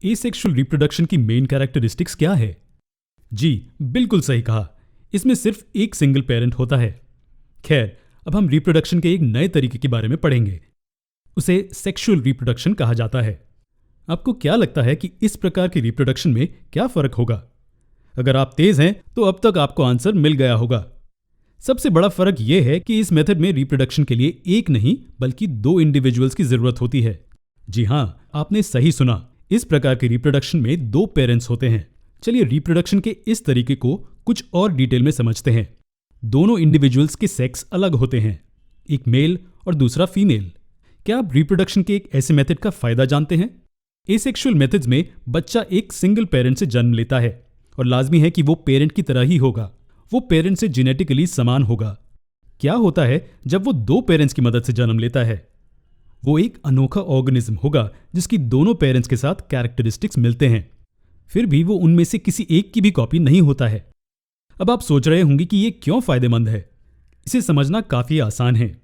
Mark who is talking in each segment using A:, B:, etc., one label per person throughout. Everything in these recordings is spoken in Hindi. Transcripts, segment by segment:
A: एसेक्सुअल रिप्रोडक्शन की मेन कैरेक्टरिस्टिक्स क्या है? जी बिल्कुल सही कहा, इसमें सिर्फ एक सिंगल पेरेंट होता है। खैर, अब हम रिप्रोडक्शन के एक नए तरीके के बारे में पढ़ेंगे। उसे सेक्सुअल रिप्रोडक्शन कहा जाता है। आपको क्या लगता है कि इस प्रकार की रिप्रोडक्शन में क्या फर्क होगा? अगर आप तेज हैं तो अब तक आपको आंसर मिल गया होगा। सबसे बड़ा फर्क यह है कि इस मेथड में रिप्रोडक्शन के लिए एक नहीं बल्कि दो इंडिविजुअल्स की जरूरत होती है। जी हाँ, आपने सही सुना, इस प्रकार की रिप्रोडक्शन में दो पेरेंट्स होते हैं। चलिए रिप्रोडक्शन के इस तरीके को कुछ और डिटेल में समझते हैं। दोनों इंडिविजुअल्स के सेक्स अलग होते हैं, एक मेल और दूसरा फीमेल। क्या आप रिप्रोडक्शन के एक ऐसे मेथड का फायदा जानते हैं? एसेक्सुअल मेथड्स में बच्चा एक सिंगल पेरेंट से जन्म लेता है और लाजमी है कि वो पेरेंट की तरह ही होगा, वो पेरेंट से जेनेटिकली समान होगा। क्या होता है जब वो दो पेरेंट्स की मदद से जन्म लेता है? वो एक अनोखा ऑर्गेनिज्म होगा जिसकी दोनों पेरेंट्स के साथ कैरेक्टरिस्टिक्स मिलते हैं, फिर भी वो उनमें से किसी एक की भी कॉपी नहीं होता है। अब आप सोच रहे होंगे कि ये क्यों फायदेमंद है। इसे समझना काफी आसान है।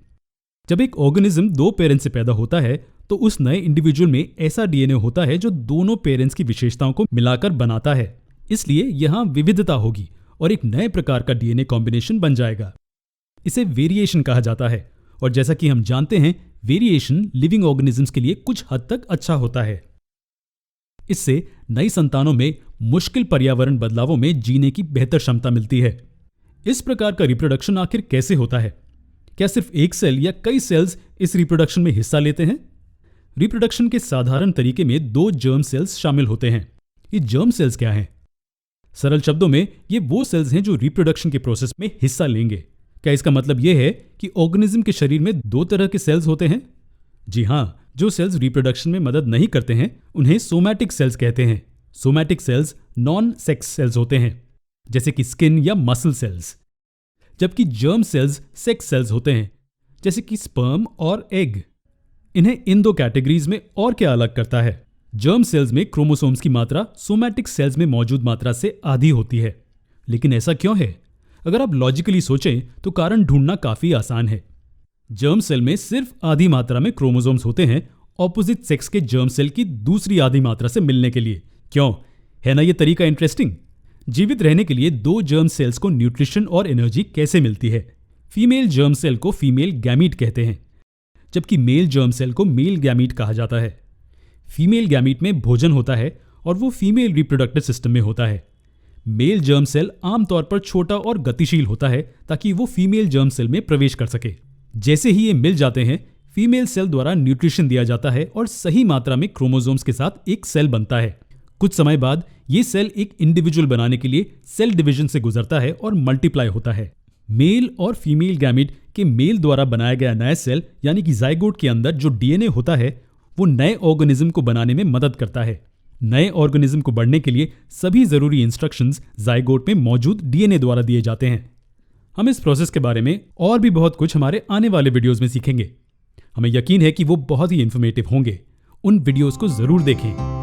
A: जब एक ऑर्गेनिज्म दो पेरेंट्स से पैदा होता है तो उस नए इंडिविजुअल में ऐसा डीएनए होता है जो दोनों पेरेंट्स की विशेषताओं को मिलाकर बनाता है। इसलिए यहां विविधता होगी और एक नए प्रकार का डीएनए कॉम्बिनेशन बन जाएगा। इसे वेरिएशन कहा जाता है और जैसा कि हम जानते हैं, वेरिएशन लिविंग ऑर्गेनिजम्स के लिए कुछ हद तक अच्छा होता है। इससे नई संतानों में मुश्किल पर्यावरण बदलावों में जीने की बेहतर क्षमता मिलती है। इस प्रकार का रिप्रोडक्शन आखिर कैसे होता है? क्या सिर्फ एक सेल या कई सेल्स इस रिप्रोडक्शन में हिस्सा लेते हैं? रिप्रोडक्शन के साधारण तरीके में दो जर्म सेल्स शामिल होते हैं। ये जर्म सेल्स क्या हैं? सरल शब्दों में ये वो सेल्स हैं जो रिप्रोडक्शन के प्रोसेस में हिस्सा लेंगे। क्या इसका मतलब यह है कि ऑर्गेनिज्म के शरीर में दो तरह के सेल्स होते हैं? जी हाँ, जो सेल्स रिप्रोडक्शन में मदद नहीं करते हैं उन्हें सोमैटिक सेल्स कहते हैं। Somatic cells non sex cells होते हैं, जैसे कि स्किन या मसल सेल्स, जबकि जर्म सेल्स सेक्स सेल्स होते हैं, जैसे कि स्पर्म और एग। इन्हें इन दो कैटेगरीज में और क्या अलग करता है? जर्म सेल्स में क्रोमोसोम्स की मात्रा सोमैटिक सेल्स में मौजूद मात्रा से आधी होती है। लेकिन ऐसा क्यों है? अगर आप लॉजिकली सोचें तो कारण ढूंढना काफी आसान है। जर्म सेल में सिर्फ आधी मात्रा में क्रोमोसोम्स होते हैं ऑपोजिट सेक्स के जर्म सेल की दूसरी आधी मात्रा से मिलने के लिए। क्यों है ना ये तरीका इंटरेस्टिंग? जीवित रहने के लिए दो जर्म सेल्स को न्यूट्रिशन और एनर्जी कैसे मिलती है? फीमेल जर्म सेल को फीमेल गैमीट कहते हैं, जबकि मेल जर्म सेल को मेल गैमीट कहा जाता है। फीमेल गैमीट में भोजन होता है और वो फीमेल रिप्रोडक्टिव सिस्टम में होता है। मेल जर्म सेल आमतौर पर छोटा और गतिशील होता है ताकि वो फीमेल जर्म सेल में प्रवेश कर सके। जैसे ही ये मिल जाते हैं, फीमेल सेल द्वारा न्यूट्रिशन दिया जाता है और सही मात्रा में क्रोमोसोम्स के साथ एक सेल बनता है। कुछ समय बाद ये सेल एक इंडिविजुअल बनाने के लिए सेल डिवीजन से गुजरता है और मल्टीप्लाई होता है। मेल और फीमेल गैमीट के मेल द्वारा बनाया गया नया सेल यानी कि जाइगोट के अंदर जो डीएनए होता है वो नए ऑर्गेनिज्म को बनाने में मदद करता है। नए ऑर्गेनिज्म को बढ़ने के लिए सभी जरूरी इंस्ट्रक्शंस जाइगोट में मौजूद डीएनए द्वारा दिए जाते हैं। हम इस प्रोसेस के बारे में और भी बहुत कुछ हमारे आने वाले वीडियोस में सीखेंगे। हमें यकीन है कि वो बहुत ही इंफॉर्मेटिव होंगे। उन वीडियोस को जरूर देखें।